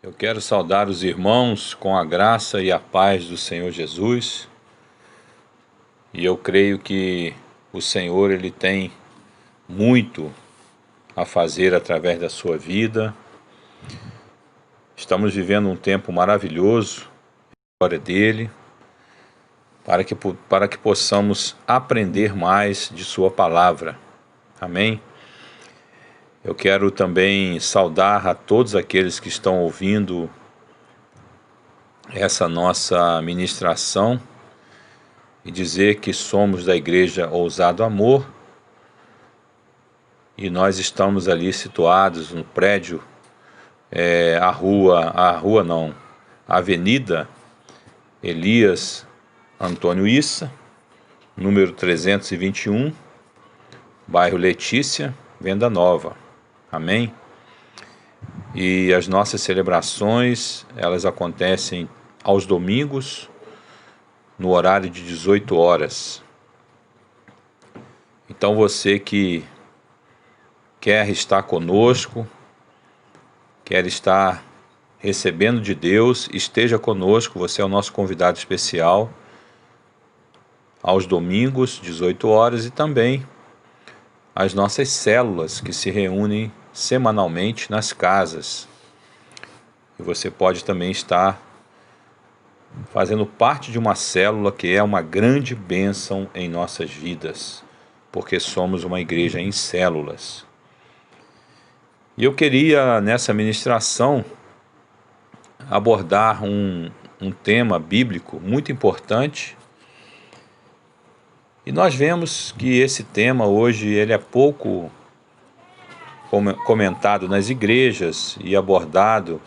Eu quero saudar os irmãos com a graça e a paz do Senhor Jesus. E eu creio que o Senhor ele tem muito a fazer através da sua vida. Estamos vivendo um tempo maravilhoso, glória dele, para que possamos aprender mais de sua palavra. Amém? Eu quero também saudar a todos aqueles que estão ouvindo essa nossa ministração e dizer que somos da Igreja Ousado Amor e nós estamos ali situados no prédio, a Avenida Elias Antônio Issa, número 321, bairro Letícia, Venda Nova. Amém? E as nossas celebrações, elas acontecem aos domingos, no horário de 18 horas. Então você que quer estar conosco, quer estar recebendo de Deus, esteja conosco, você é o nosso convidado especial, aos domingos, 18 horas, e também as nossas células que se reúnem semanalmente nas casas. E você pode também estar fazendo parte de uma célula que é uma grande bênção em nossas vidas, porque somos uma igreja em células. E eu queria nessa ministração abordar um tema bíblico muito importante. E nós vemos que esse tema hoje ele é pouco comentado nas igrejas e abordado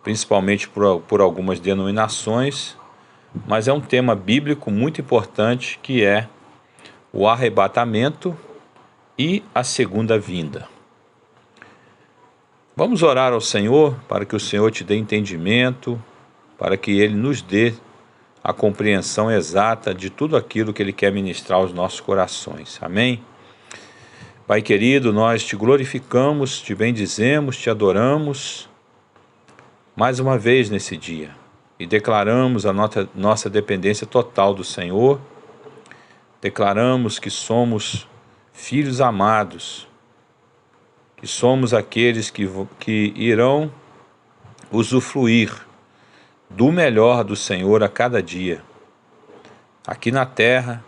principalmente por algumas denominações, mas é um tema bíblico muito importante, que é o arrebatamento e a segunda vinda. Vamos orar ao Senhor para que o Senhor te dê entendimento, para que Ele nos dê a compreensão exata de tudo aquilo que Ele quer ministrar aos nossos corações. Amém? Pai querido, nós te glorificamos, te bendizemos, te adoramos mais uma vez nesse dia e declaramos a nossa dependência total do Senhor. Declaramos que somos filhos amados, que somos aqueles que irão usufruir do melhor do Senhor a cada dia, aqui na terra,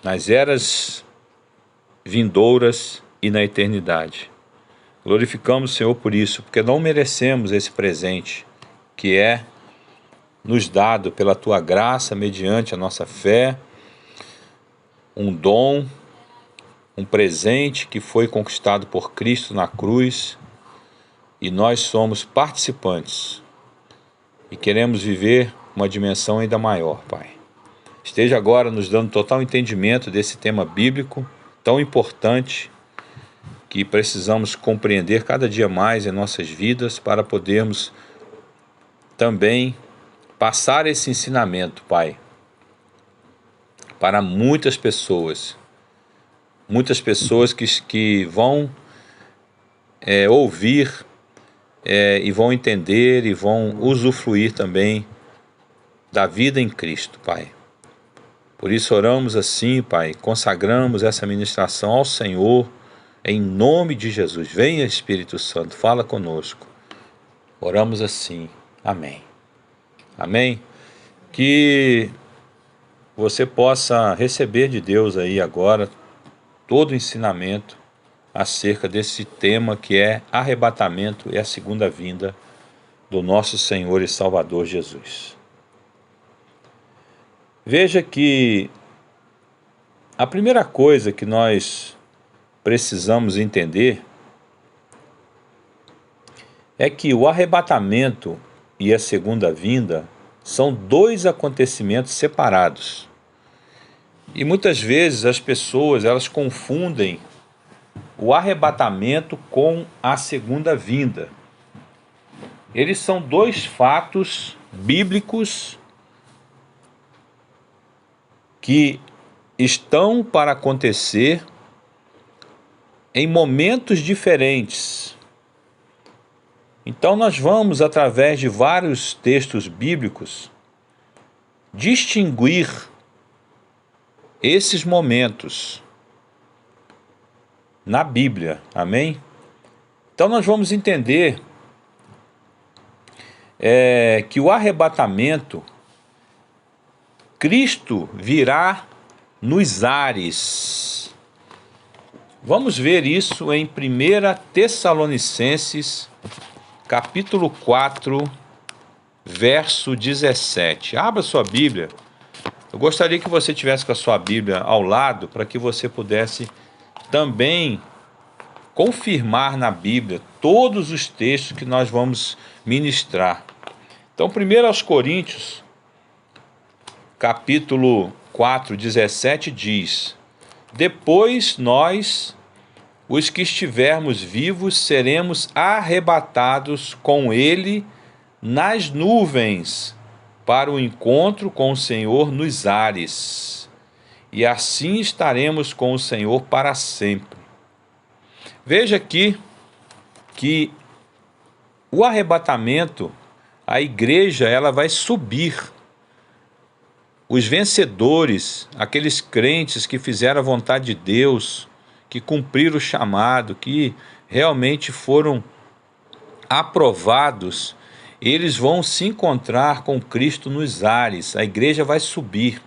nas eras vindouras e na eternidade. Glorificamos o Senhor por isso, porque não merecemos esse presente que é nos dado pela Tua graça, mediante a nossa fé, um dom, um presente que foi conquistado por Cristo na cruz, e nós somos participantes e queremos viver uma dimensão ainda maior, Pai. Esteja agora nos dando total entendimento desse tema bíblico tão importante, que precisamos compreender cada dia mais em nossas vidas para podermos também passar esse ensinamento, Pai, para muitas pessoas que vão ouvir e vão entender e vão usufruir também da vida em Cristo, Pai. Por isso oramos assim, Pai, consagramos essa ministração ao Senhor, em nome de Jesus. Venha, Espírito Santo, fala conosco. Oramos assim. Amém. Amém. Que você possa receber de Deus aí agora todo o ensinamento acerca desse tema que é arrebatamento e a segunda vinda do nosso Senhor e Salvador Jesus. Veja que a primeira coisa que nós precisamos entender é que o arrebatamento e a segunda vinda são dois acontecimentos separados. E muitas vezes as pessoas elas confundem o arrebatamento com a segunda vinda. Eles são dois fatos bíblicos que estão para acontecer em momentos diferentes. Então nós vamos, através de vários textos bíblicos, distinguir esses momentos na Bíblia, amém? Então nós vamos entender que o arrebatamento, Cristo virá nos ares. Vamos ver isso em 1 Tessalonicenses, capítulo 4, verso 17. Abra sua Bíblia. Eu gostaria que você tivesse com a sua Bíblia ao lado, para que você pudesse também confirmar na Bíblia todos os textos que nós vamos ministrar. Então, 1 aos Coríntios, capítulo 4, 17, diz: depois nós, os que estivermos vivos, seremos arrebatados com ele nas nuvens, para o encontro com o Senhor nos ares, e assim estaremos com o Senhor para sempre. Veja aqui que o arrebatamento, a igreja, ela vai subir. Os vencedores, aqueles crentes que fizeram a vontade de Deus, que cumpriram o chamado, que realmente foram aprovados, eles vão se encontrar com Cristo nos ares. A igreja vai subir.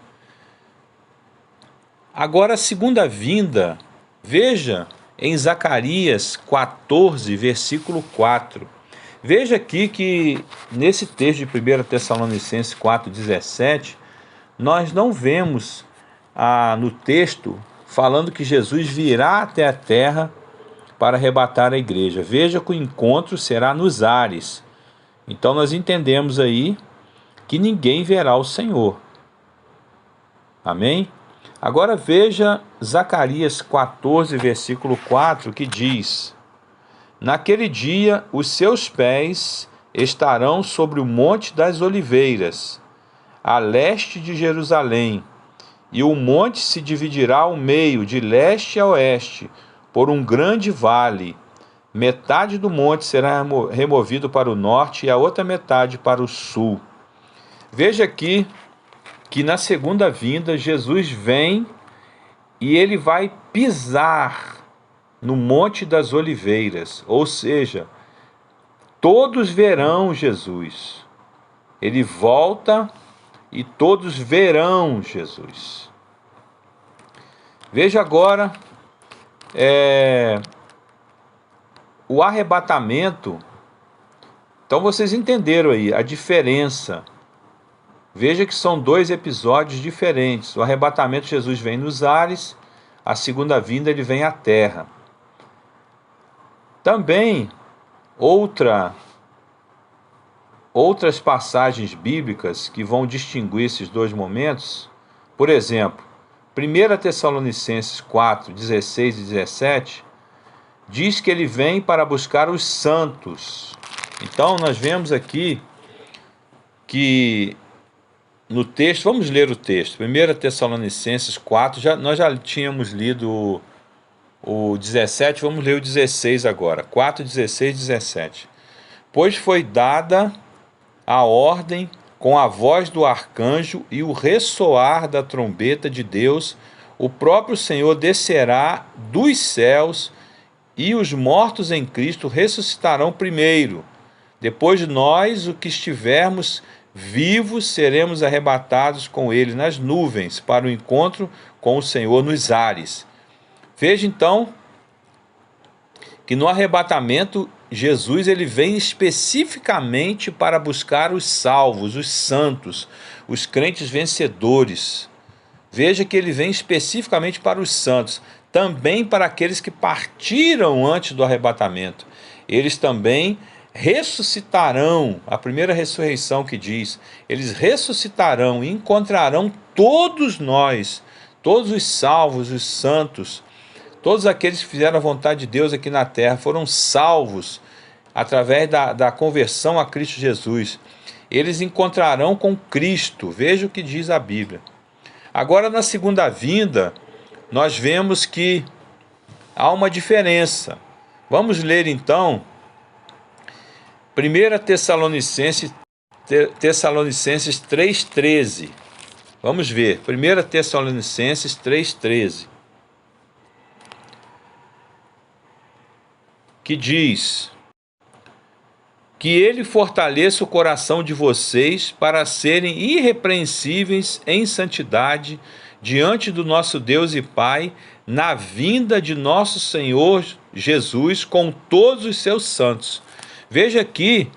Agora a segunda vinda, veja em Zacarias 14, versículo 4. Veja aqui que nesse texto de 1 Tessalonicenses 4, 17, nós não vemos no texto falando que Jesus virá até a terra para arrebatar a igreja. Veja que o encontro será nos ares. Então nós entendemos aí que ninguém verá o Senhor. Amém? Agora veja Zacarias 14, versículo 4, que diz: naquele dia os seus pés estarão sobre o monte das oliveiras, a leste de Jerusalém, e o monte se dividirá ao meio, de leste a oeste, por um grande vale. Metade do monte será removido para o norte e a outra metade para o sul. Veja aqui que na segunda vinda Jesus vem e ele vai pisar no Monte das Oliveiras, ou seja, todos verão Jesus. Ele volta e todos verão Jesus. Veja agora o arrebatamento. Então vocês entenderam aí a diferença. Veja que são dois episódios diferentes. O arrebatamento, Jesus vem nos ares, a segunda vinda ele vem à terra. Também outras passagens bíblicas que vão distinguir esses dois momentos. Por exemplo, 1 Tessalonicenses 4, 16 e 17, diz que ele vem para buscar os santos. Então nós vemos aqui que no texto, vamos ler o texto, 1 Tessalonicenses 4, nós já tínhamos lido o 17, vamos ler o 16 agora, 4, 16 e 17. Pois foi dada a ordem com a voz do arcanjo e o ressoar da trombeta de Deus, o próprio Senhor descerá dos céus e os mortos em Cristo ressuscitarão primeiro. Depois nós, o que estivermos vivos, seremos arrebatados com ele nas nuvens para o encontro com o Senhor nos ares. Veja então que no arrebatamento Jesus ele vem especificamente para buscar os salvos, os santos, os crentes vencedores. Veja que ele vem especificamente para os santos, também para aqueles que partiram antes do arrebatamento. Eles também ressuscitarão, a primeira ressurreição que diz, eles ressuscitarão e encontrarão todos nós, todos os salvos, os santos, todos aqueles que fizeram a vontade de Deus aqui na terra, foram salvos através da conversão a Cristo Jesus. Eles encontrarão com Cristo, veja o que diz a Bíblia. Agora na segunda vinda, nós vemos que há uma diferença. Vamos ler então 1 Tessalonicenses 3,13. Vamos ver, 1 Tessalonicenses 3,13, que diz: que ele fortaleça o coração de vocês para serem irrepreensíveis em santidade diante do nosso Deus e Pai, na vinda de nosso Senhor Jesus com todos os seus santos. Veja aqui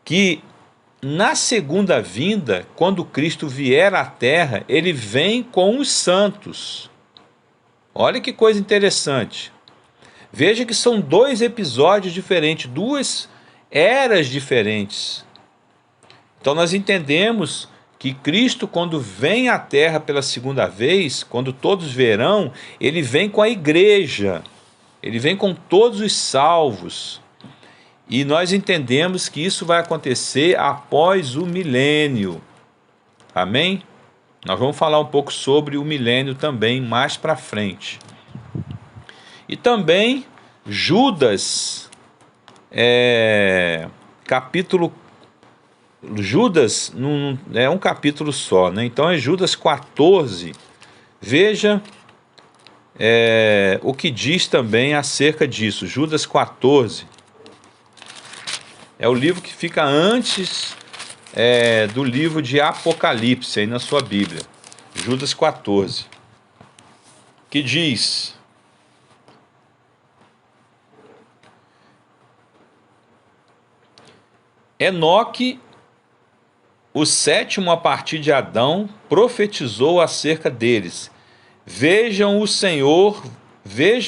que na segunda vinda, quando Cristo vier à terra, ele vem com os santos. Olha que coisa interessante. Veja que são dois episódios diferentes, duas eras diferentes. Então nós entendemos que Cristo, quando vem à terra pela segunda vez, quando todos verão, ele vem com a igreja, ele vem com todos os salvos. E nós entendemos que isso vai acontecer após o milênio. Amém? Nós vamos falar um pouco sobre o milênio também mais para frente. E também Judas, Judas não é um capítulo só, né? Então é Judas 14. Veja o que diz também acerca disso. Judas 14 é o livro que fica antes do livro de Apocalipse, aí na sua Bíblia. Judas 14, que diz: Enoque, o sétimo a partir de Adão, profetizou acerca deles: Vejam, o Senhor vem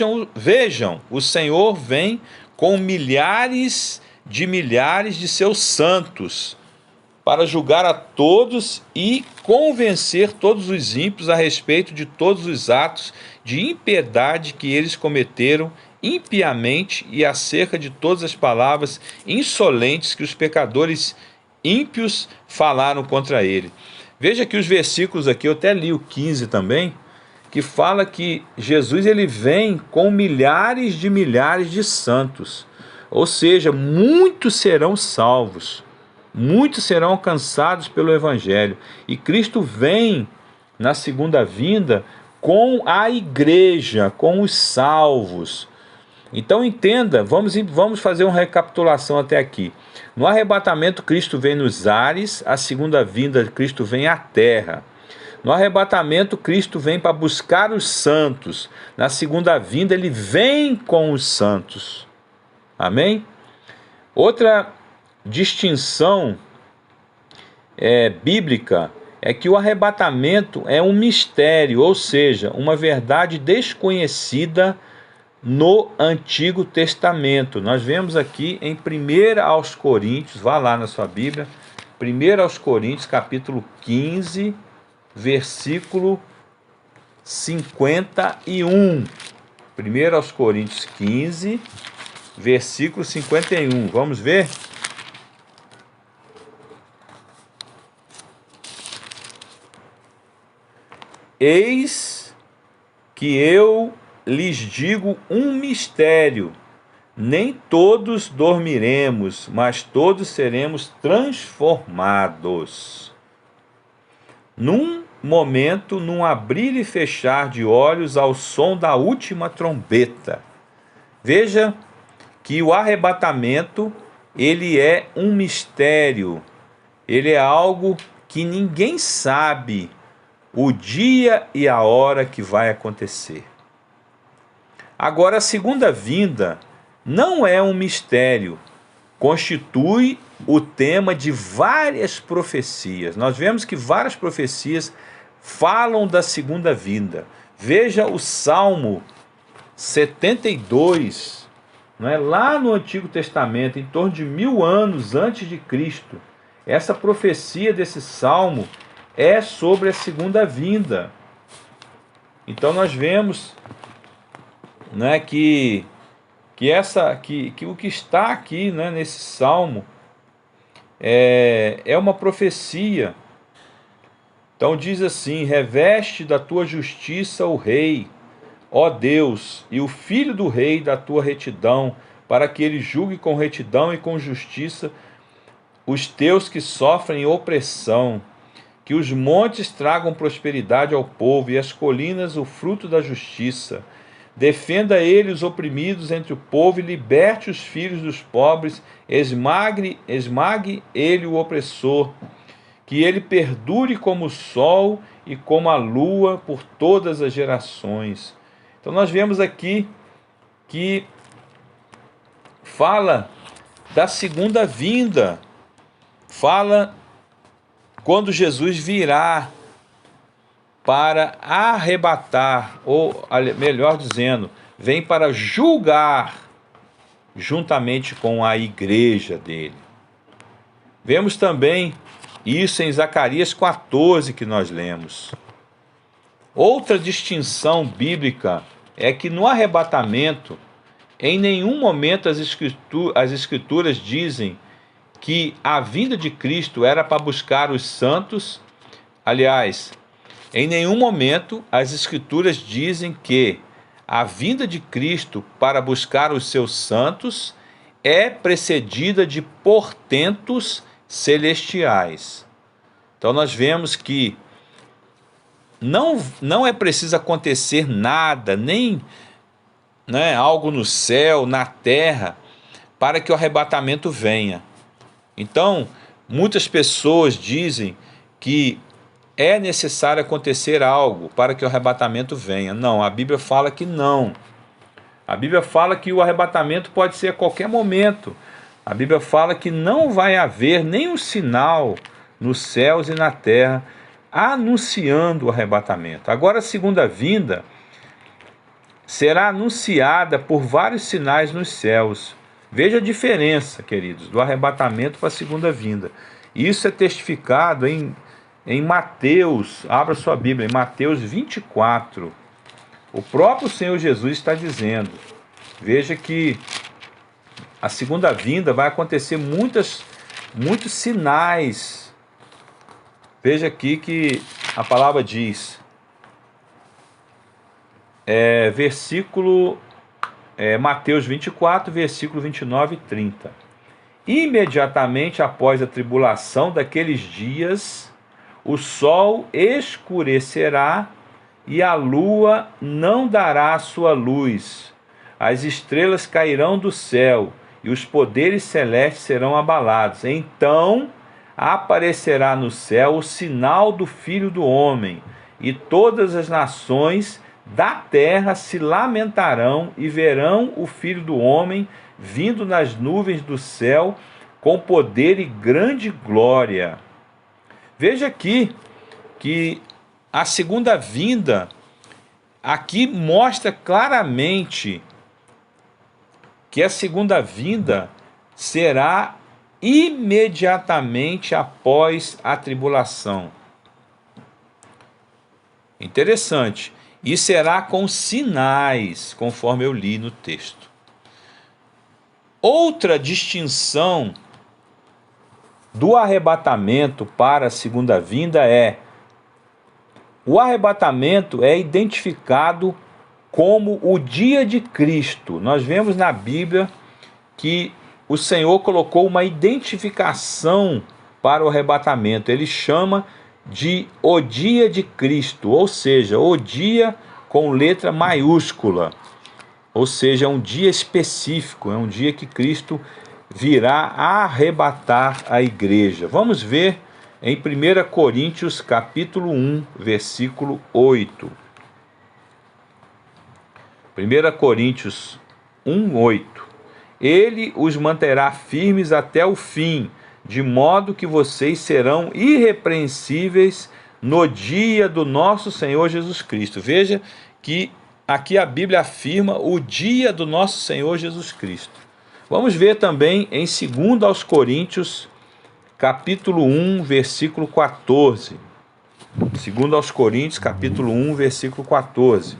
com milhares de seus santos, para julgar a todos e convencer todos os ímpios a respeito de todos os atos de impiedade que eles cometeram impiamente e acerca de todas as palavras insolentes que os pecadores ímpios falaram contra ele. Veja que os versículos aqui, eu até li o 15 também, que fala que Jesus ele vem com milhares de santos, ou seja, muitos serão salvos, muitos serão alcançados pelo Evangelho, e Cristo vem na segunda vinda com a igreja, com os salvos. Então entenda, vamos fazer uma recapitulação até aqui. No arrebatamento, Cristo vem nos ares, a segunda vinda, Cristo vem à terra. No arrebatamento, Cristo vem para buscar os santos. Na segunda vinda, ele vem com os santos. Amém? Outra distinção bíblica é que o arrebatamento é um mistério, ou seja, uma verdade desconhecida no Antigo Testamento. Nós vemos aqui em 1 aos Coríntios, vá lá na sua Bíblia, 1 aos Coríntios, capítulo 15, versículo 51. 1 aos Coríntios 15, versículo 51. Vamos ver? Eis que eu lhes digo um mistério: nem todos dormiremos, mas todos seremos transformados. Num momento, num abrir e fechar de olhos, ao som da última trombeta. Veja que o arrebatamento, ele é um mistério, ele é algo que ninguém sabe o dia e a hora que vai acontecer. Agora, a segunda vinda não é um mistério, constitui o tema de várias profecias. Nós vemos que várias profecias falam da segunda vinda. Veja o Salmo 72, não é? Lá no Antigo Testamento, em torno de 1000 anos antes de Cristo. Essa profecia desse Salmo é sobre a segunda vinda. Então nós vemos, né, que o que está aqui, né, nesse Salmo é uma profecia. Então diz assim: reveste da tua justiça o rei, ó Deus, e o filho do rei da tua retidão, para que ele julgue com retidão e com justiça os teus que sofrem opressão. Que os montes tragam prosperidade ao povo e as colinas o fruto da justiça. Defenda ele os oprimidos entre o povo e liberte os filhos dos pobres. Esmague ele o opressor. Que ele perdure como o sol e como a lua por todas as gerações. Então nós vemos aqui que fala da segunda vinda, fala quando Jesus virá para arrebatar, ou melhor dizendo, vem para julgar juntamente com a igreja dele. Vemos também isso em Zacarias 14 que nós lemos. Outra distinção bíblica é que no arrebatamento, em nenhum momento as escrituras dizem que a vinda de Cristo era para buscar os santos. Aliás, em nenhum momento as escrituras dizem que a vinda de Cristo para buscar os seus santos é precedida de portentos celestiais. Então nós vemos que não é preciso acontecer nada, nem algo no céu, na terra, para que o arrebatamento venha. Então, muitas pessoas dizem que é necessário acontecer algo para que o arrebatamento venha. Não, a Bíblia fala que não. A Bíblia fala que o arrebatamento pode ser a qualquer momento. A Bíblia fala que não vai haver nenhum sinal nos céus e na terra anunciando o arrebatamento. Agora a segunda vinda será anunciada por vários sinais nos céus. Veja a diferença, queridos, do arrebatamento para a segunda vinda. Isso é testificado em Mateus, abra sua Bíblia, em Mateus 24. O próprio Senhor Jesus está dizendo, veja que a segunda vinda vai acontecer muitos sinais. Veja aqui que a palavra diz, Mateus 24, versículo 29 e 30. Imediatamente após a tribulação daqueles dias, o sol escurecerá e a lua não dará a sua luz. As estrelas cairão do céu e os poderes celestes serão abalados. Então aparecerá no céu o sinal do Filho do Homem, e todas as nações da terra se lamentarão e verão o Filho do Homem vindo nas nuvens do céu com poder e grande glória. Veja aqui que a segunda vinda aqui mostra claramente que a segunda vinda será imediatamente após a tribulação. Interessante. E será com sinais, conforme eu li no texto. Outra distinção do arrebatamento para a segunda vinda é: o arrebatamento é identificado como o dia de Cristo. Nós vemos na Bíblia que o Senhor colocou uma identificação para o arrebatamento. Ele chama de o dia de Cristo, ou seja, o dia com letra maiúscula, ou seja, é um dia específico, é um dia que Cristo virá arrebatar a igreja. Vamos ver em 1 Coríntios capítulo 1, versículo 8. 1 Coríntios 1, 8. Ele os manterá firmes até o fim, de modo que vocês serão irrepreensíveis no dia do nosso Senhor Jesus Cristo. Veja que aqui a Bíblia afirma o dia do nosso Senhor Jesus Cristo. Vamos ver também em 2 Coríntios, capítulo 1, versículo 14. 2 Coríntios, capítulo 1, versículo 14.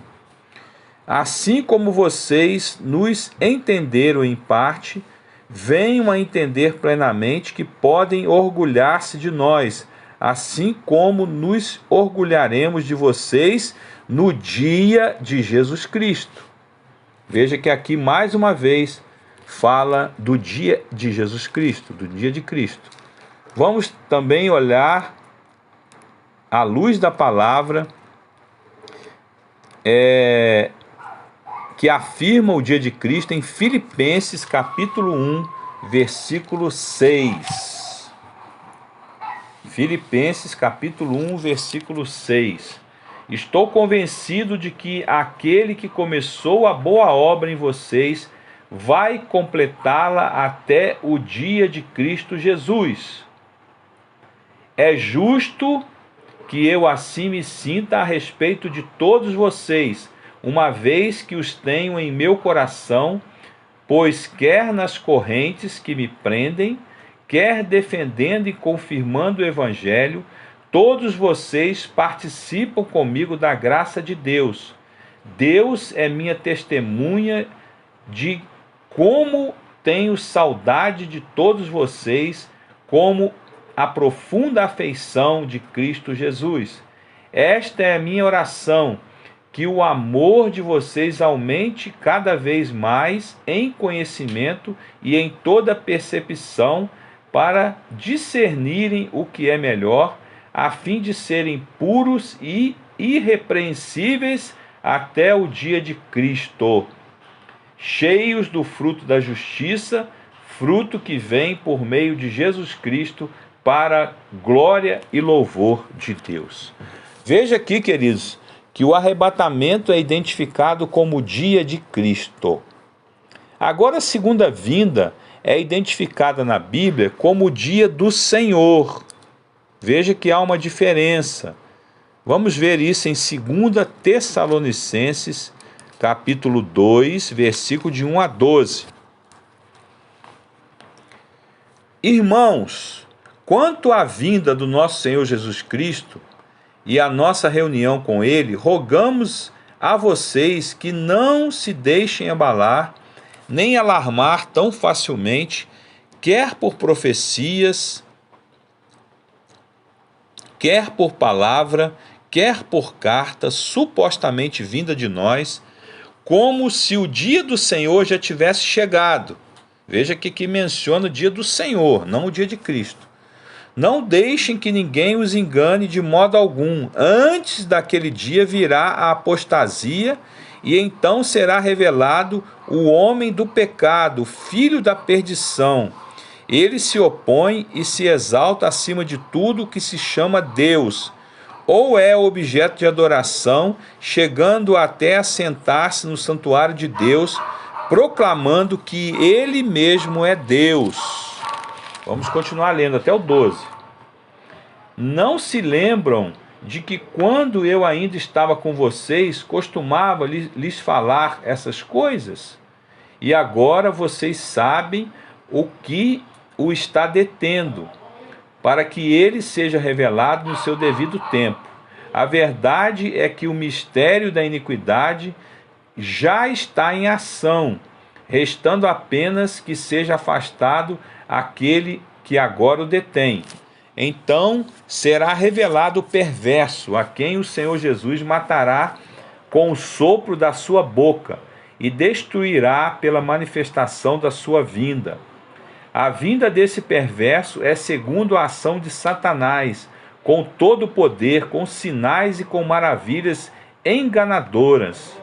Assim como vocês nos entenderam em parte, venham a entender plenamente que podem orgulhar-se de nós, assim como nos orgulharemos de vocês no dia de Jesus Cristo. Veja que aqui mais uma vez fala do dia de Jesus Cristo, do dia de Cristo. Vamos também olhar à luz da palavra que afirma o dia de Cristo em Filipenses capítulo 1, versículo 6. Filipenses capítulo 1, versículo 6. Estou convencido de que aquele que começou a boa obra em vocês vai completá-la até o dia de Cristo Jesus. É justo que eu assim me sinta a respeito de todos vocês, uma vez que os tenho em meu coração, pois quer nas correntes que me prendem, quer defendendo e confirmando o Evangelho, todos vocês participam comigo da graça de Deus. Deus é minha testemunha de como tenho saudade de todos vocês, como a profunda afeição de Cristo Jesus. Esta é a minha oração, que o amor de vocês aumente cada vez mais em conhecimento e em toda percepção, para discernirem o que é melhor, a fim de serem puros e irrepreensíveis até o dia de Cristo, cheios do fruto da justiça, fruto que vem por meio de Jesus Cristo, para glória e louvor de Deus. Veja aqui, queridos, que o arrebatamento é identificado como o dia de Cristo. Agora, a segunda vinda é identificada na Bíblia como o dia do Senhor. Veja que há uma diferença. Vamos ver isso em 2 Tessalonicenses, capítulo 2, versículo de 1 a 12. Irmãos, quanto à vinda do nosso Senhor Jesus Cristo e à nossa reunião com Ele, rogamos a vocês que não se deixem abalar, nem alarmar tão facilmente, quer por profecias, quer por palavra, quer por carta, supostamente vinda de nós, como se o dia do Senhor já tivesse chegado. Veja que menciona o dia do Senhor, não o dia de Cristo. Não deixem que ninguém os engane de modo algum. Antes daquele dia virá a apostasia, e então será revelado o homem do pecado, filho da perdição. Ele se opõe e se exalta acima de tudo que se chama Deus, ou é objeto de adoração, chegando até a sentar-se no santuário de Deus, proclamando que Ele mesmo é Deus. Vamos continuar lendo até o 12. Não se lembram de que quando eu ainda estava com vocês, costumava lhes falar essas coisas? E agora vocês sabem o que o está detendo, para que ele seja revelado no seu devido tempo. A verdade é que o mistério da iniquidade já está em ação, restando apenas que seja afastado aquele que agora o detém. Então será revelado o perverso, a quem o Senhor Jesus matará com o sopro da sua boca e destruirá pela manifestação da sua vinda. A vinda desse perverso é segundo a ação de Satanás, com todo o poder, com sinais e com maravilhas enganadoras.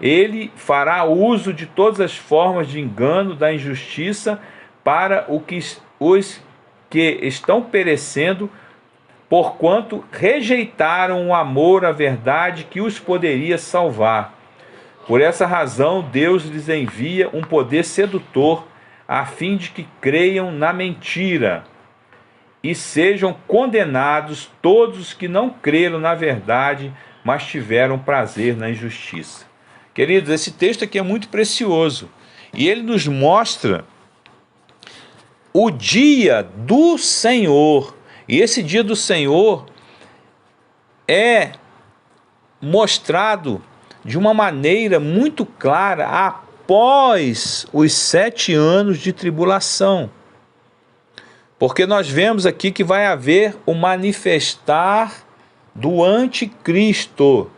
Ele fará uso de todas as formas de engano, da injustiça, para os que estão perecendo, porquanto rejeitaram o amor à verdade que os poderia salvar. Por essa razão, Deus lhes envia um poder sedutor, a fim de que creiam na mentira e sejam condenados todos os que não creram na verdade, mas tiveram prazer na injustiça. Queridos, esse texto aqui é muito precioso e ele nos mostra o dia do Senhor. E esse dia do Senhor é mostrado de uma maneira muito clara após os 7 anos de tribulação. Porque nós vemos aqui que vai haver o manifestar do anticristo.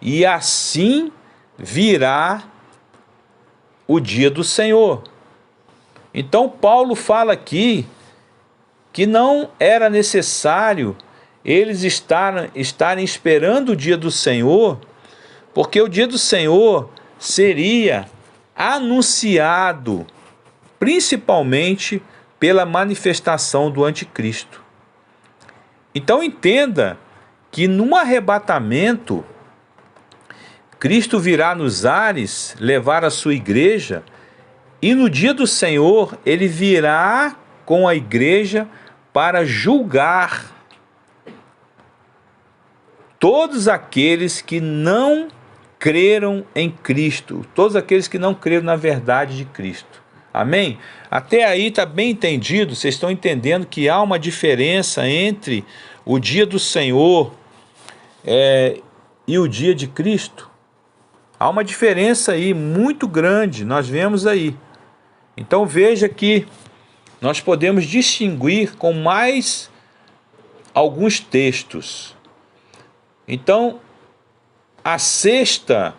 e assim virá o dia do Senhor. Então Paulo fala aqui que não era necessário eles estarem esperando o dia do Senhor, porque o dia do Senhor seria anunciado principalmente pela manifestação do anticristo. Então entenda que num arrebatamento, Cristo virá nos ares levar a sua igreja, e no dia do Senhor ele virá com a igreja para julgar todos aqueles que não creram em Cristo, todos aqueles que não creram na verdade de Cristo. Amém? Até aí está bem entendido? Vocês estão entendendo que há uma diferença entre o dia do Senhor e o dia de Cristo? Há uma diferença aí muito grande, nós vemos aí. Então veja que nós podemos distinguir com mais alguns textos. Então, a sexta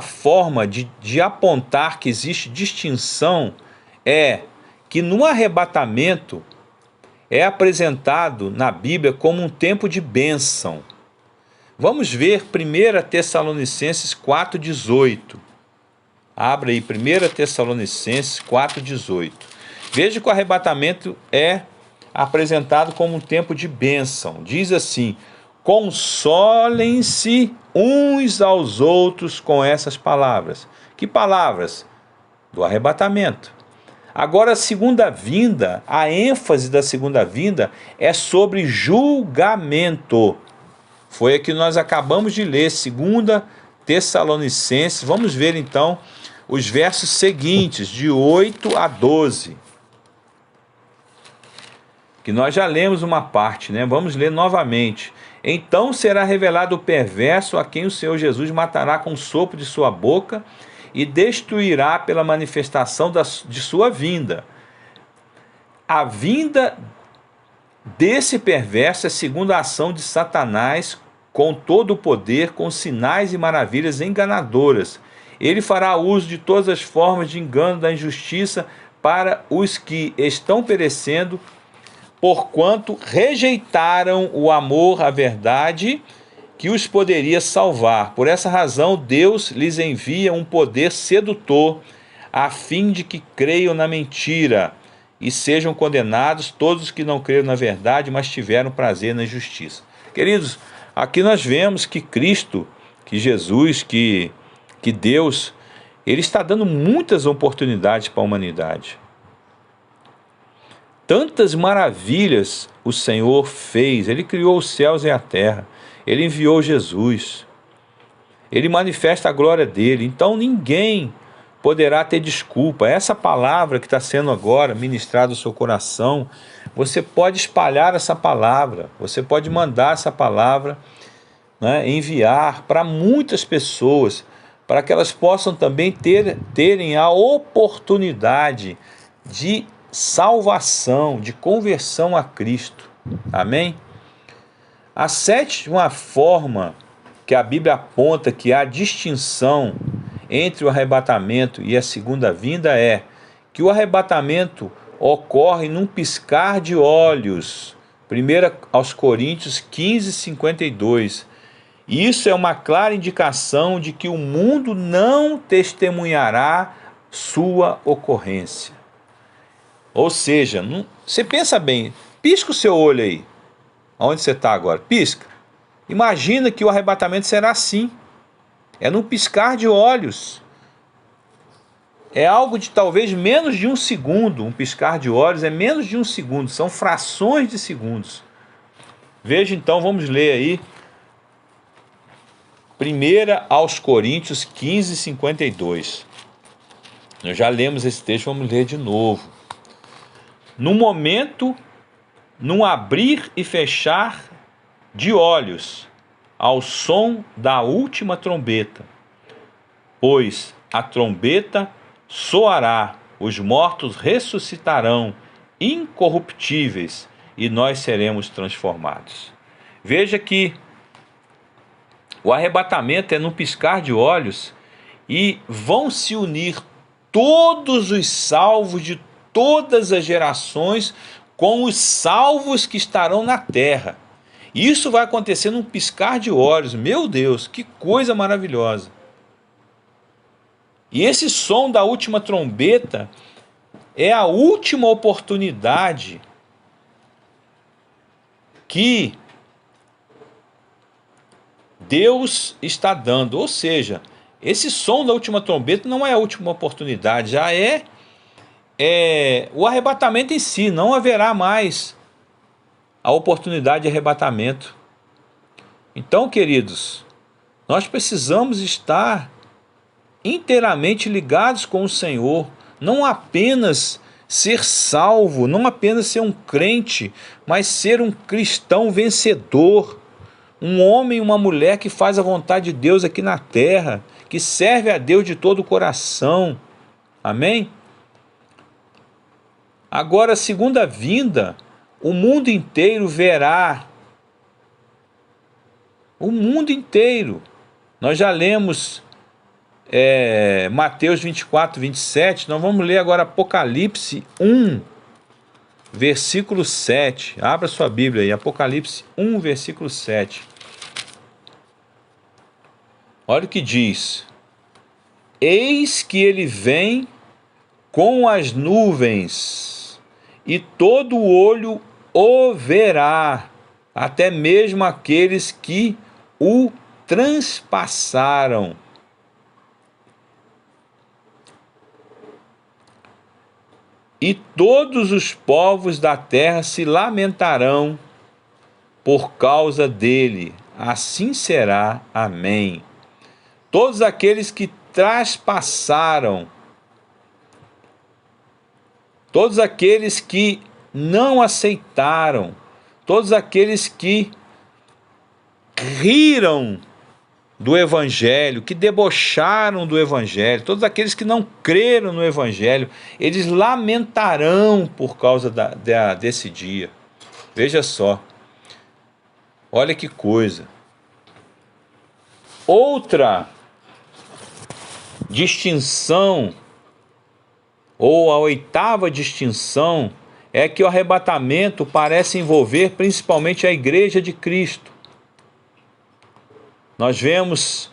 forma de apontar que existe distinção é que no arrebatamento é apresentado na Bíblia como um tempo de bênção. Vamos ver 1 Tessalonicenses 4,18. Abra aí 1 Tessalonicenses 4,18. Veja que o arrebatamento é apresentado como um tempo de bênção. Diz assim: consolem-se uns aos outros com essas palavras. Que palavras? Do arrebatamento. Agora, a segunda vinda, a ênfase da segunda vinda é sobre julgamento. Foi a que nós acabamos de ler, 2 Tessalonicenses. Vamos ver então os versos seguintes, de 8 a 12. Que nós já lemos uma parte, né? Vamos ler novamente. Então será revelado o perverso, a quem o Senhor Jesus matará com o sopro de sua boca e destruirá pela manifestação de sua vinda. A vinda desse perverso é segundo a ação de Satanás, com todo o poder, com sinais e maravilhas enganadoras. Ele fará uso de todas as formas de engano da injustiça para os que estão perecendo, porquanto rejeitaram o amor à verdade que os poderia salvar. Por essa razão, Deus lhes envia um poder sedutor, a fim de que creiam na mentira e sejam condenados todos os que não creram na verdade, mas tiveram prazer na injustiça. Queridos, aqui nós vemos que Cristo, que Jesus, que Deus, Ele está dando muitas oportunidades para a humanidade. Tantas maravilhas o Senhor fez. Ele criou os céus e a terra. Ele enviou Jesus. Ele manifesta a glória dele. Então ninguém poderá ter desculpa. Essa palavra que está sendo agora ministrada no seu coração, você pode espalhar essa palavra. Você pode mandar essa palavra, né, enviar para muitas pessoas, para que elas possam também terem a oportunidade de salvação, de conversão a Cristo. Amém? A sétima forma que a Bíblia aponta que há distinção entre o arrebatamento e a segunda vinda é que o arrebatamento ocorre num piscar de olhos. 1 aos Coríntios 15, 52. Isso é uma clara indicação de que o mundo não testemunhará sua ocorrência. Ou seja, você pensa bem, pisca o seu olho aí, onde você está agora, pisca. Imagina que o arrebatamento será assim, é num piscar de olhos. É algo de talvez menos de um segundo, um piscar de olhos é menos de um segundo, são frações de segundos. Veja então, vamos ler aí, 1 aos Coríntios 15, 52. Nós já lemos esse texto, vamos ler de novo. No momento, num abrir e fechar de olhos, ao som da última trombeta, pois a trombeta soará, os mortos ressuscitarão incorruptíveis e nós seremos transformados. Veja que o arrebatamento é num piscar de olhos e vão se unir todos os salvos de todas as gerações com os salvos que estarão na terra. Isso vai acontecer num piscar de olhos. Meu Deus, que coisa maravilhosa! E esse som da última trombeta é a última oportunidade que Deus está dando. Ou seja, esse som da última trombeta não é a última oportunidade, já é o arrebatamento em si. Não haverá mais a oportunidade de arrebatamento. Então, queridos, nós precisamos estar inteiramente ligados com o Senhor, não apenas ser salvo, não apenas ser um crente, mas ser um cristão vencedor, um homem e uma mulher que faz a vontade de Deus aqui na terra, que serve a Deus de todo o coração. Amém? Agora, a segunda vinda, o mundo inteiro verá. O mundo inteiro. Nós já lemos Mateus 24, 27. Nós vamos ler agora Apocalipse 1, versículo 7. Abra sua Bíblia aí, Apocalipse 1, versículo 7. Olha o que diz: eis que ele vem com as nuvens, e todo olho o verá, até mesmo aqueles que o transpassaram. E todos os povos da terra se lamentarão por causa dele. Assim será. Amém. Todos aqueles que traspassaram, todos aqueles que não aceitaram, todos aqueles que riram do Evangelho, que debocharam do Evangelho, todos aqueles que não creram no Evangelho, eles lamentarão por causa desse dia. Veja só, olha que coisa. Outra distinção, ou a oitava distinção, é que o arrebatamento parece envolver principalmente a igreja de Cristo. Nós vemos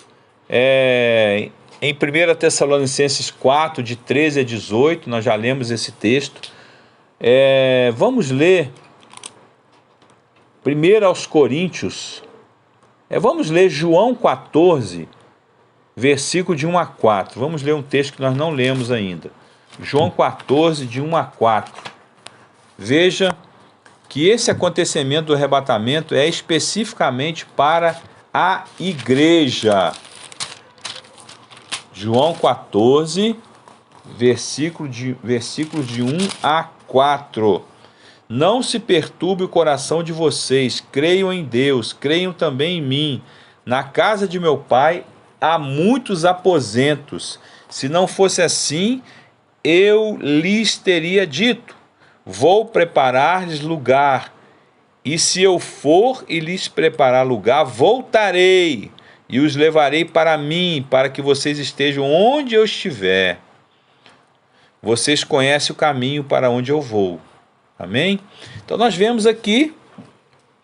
em 1 Tessalonicenses 4, de 13 a 18, nós já lemos esse texto. Vamos ler 1 aos Coríntios, vamos ler João 14, versículo de 1 a 4. Vamos ler um texto que nós não lemos ainda. João 14, de 1 a 4. Veja que esse acontecimento do arrebatamento é especificamente para a igreja. João 14, versículo de 1 a 4. Não se perturbe o coração de vocês, creiam em Deus, creiam também em mim. Na casa de meu pai há muitos aposentos. Se não fosse assim, eu lhes teria dito: vou preparar-lhes lugar. E se eu for e lhes preparar lugar, voltarei e os levarei para mim, para que vocês estejam onde eu estiver. Vocês conhecem o caminho para onde eu vou. Amém? Então nós vemos aqui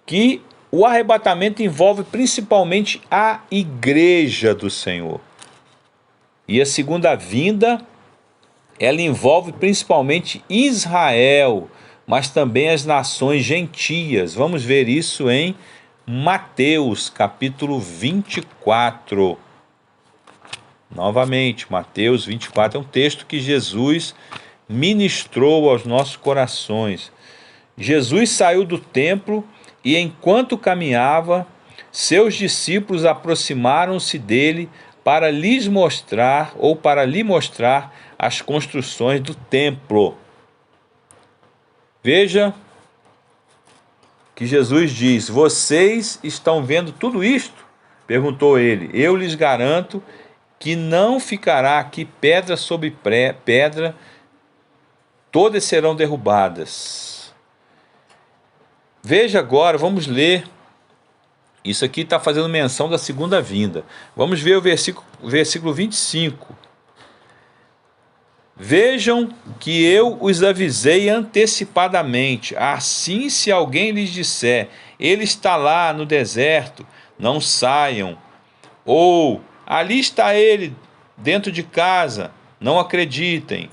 que o arrebatamento envolve principalmente a igreja do Senhor. E a segunda vinda, ela envolve principalmente Israel, mas também as nações gentias. Vamos ver isso em Mateus, capítulo 24. Novamente, Mateus 24 é um texto que Jesus ministrou aos nossos corações. Jesus saiu do templo e, enquanto caminhava, seus discípulos aproximaram-se dele para lhe mostrar as construções do templo. Veja que Jesus diz: vocês estão vendo tudo isto? Perguntou ele. Eu lhes garanto que não ficará aqui pedra sobre pedra, todas serão derrubadas. Veja agora, vamos ler Isso aqui está fazendo menção da segunda vinda. Vamos ver o versículo 25. Vejam que eu os avisei antecipadamente. Assim, se alguém lhes disser, ele está lá no deserto, não saiam. Ou, ali está ele dentro de casa, não acreditem.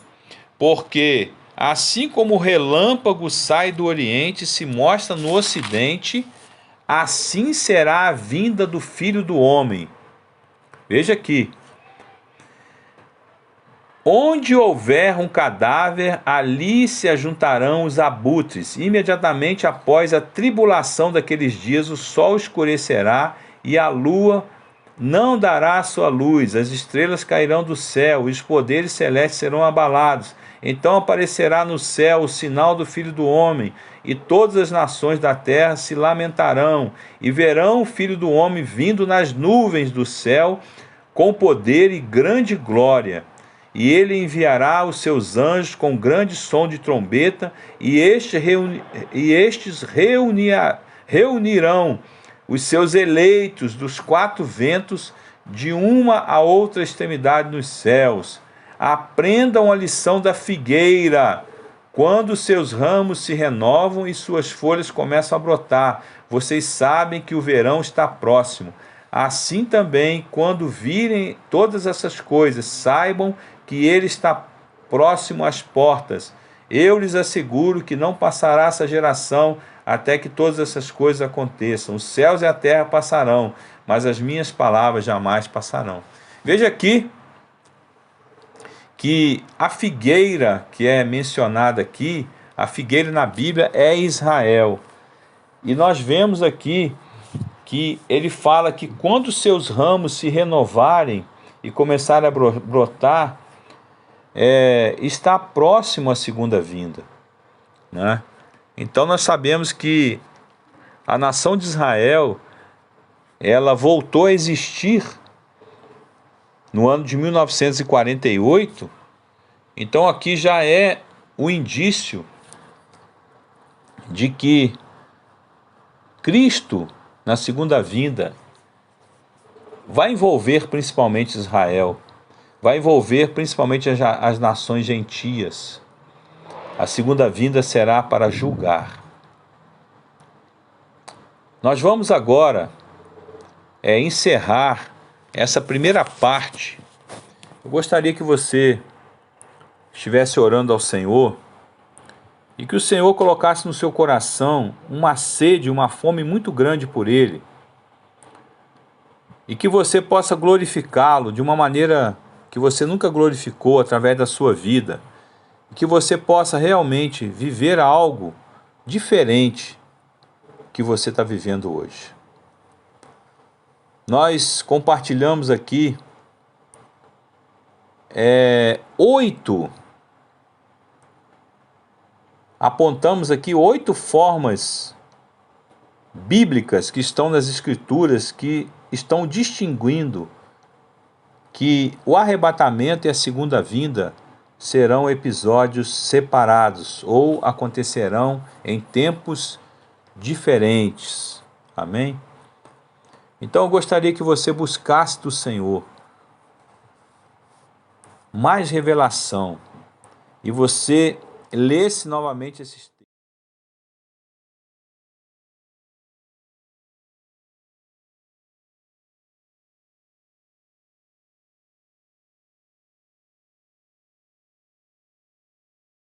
Porque, assim como o relâmpago sai do Oriente e se mostra no Ocidente, assim será a vinda do Filho do Homem. Veja aqui. Onde houver um cadáver, ali se ajuntarão os abutres. Imediatamente após a tribulação daqueles dias, o sol escurecerá e a lua não dará a sua luz. As estrelas cairão do céu e os poderes celestes serão abalados. Então aparecerá no céu o sinal do Filho do Homem, e todas as nações da terra se lamentarão, e verão o Filho do Homem vindo nas nuvens do céu, com poder e grande glória. E ele enviará os seus anjos com grande som de trombeta, e estes reunirão os seus eleitos dos quatro ventos, de uma a outra extremidade dos céus. Aprendam a lição da figueira. Quando seus ramos se renovam e suas folhas começam a brotar, vocês sabem que o verão está próximo. Assim também, quando virem todas essas coisas, saibam que ele está próximo às portas. Eu lhes asseguro que não passará essa geração até que todas essas coisas aconteçam. Os céus e a terra passarão, mas as minhas palavras jamais passarão. Veja aqui que a figueira que é mencionada aqui, a figueira na Bíblia é Israel. E nós vemos aqui que ele fala que quando seus ramos se renovarem e começarem a brotar, está próximo à segunda vinda, né? Então nós sabemos que a nação de Israel, ela voltou a existir no ano de 1948, então aqui já é o indício de que Cristo, na segunda vinda, vai envolver principalmente Israel, vai envolver principalmente as nações gentias. A segunda vinda será para julgar. Nós vamos agora encerrar essa primeira parte. Eu gostaria que você estivesse orando ao Senhor e que o Senhor colocasse no seu coração uma sede, uma fome muito grande por Ele, e que você possa glorificá-lo de uma maneira que você nunca glorificou através da sua vida, e que você possa realmente viver algo diferente que você está vivendo hoje. Nós compartilhamos aqui 8, apontamos aqui 8 formas bíblicas que estão nas Escrituras, que estão distinguindo que o arrebatamento e a segunda vinda serão episódios separados ou acontecerão em tempos diferentes. Amém? Então eu gostaria que você buscasse do Senhor mais revelação e você lesse novamente esses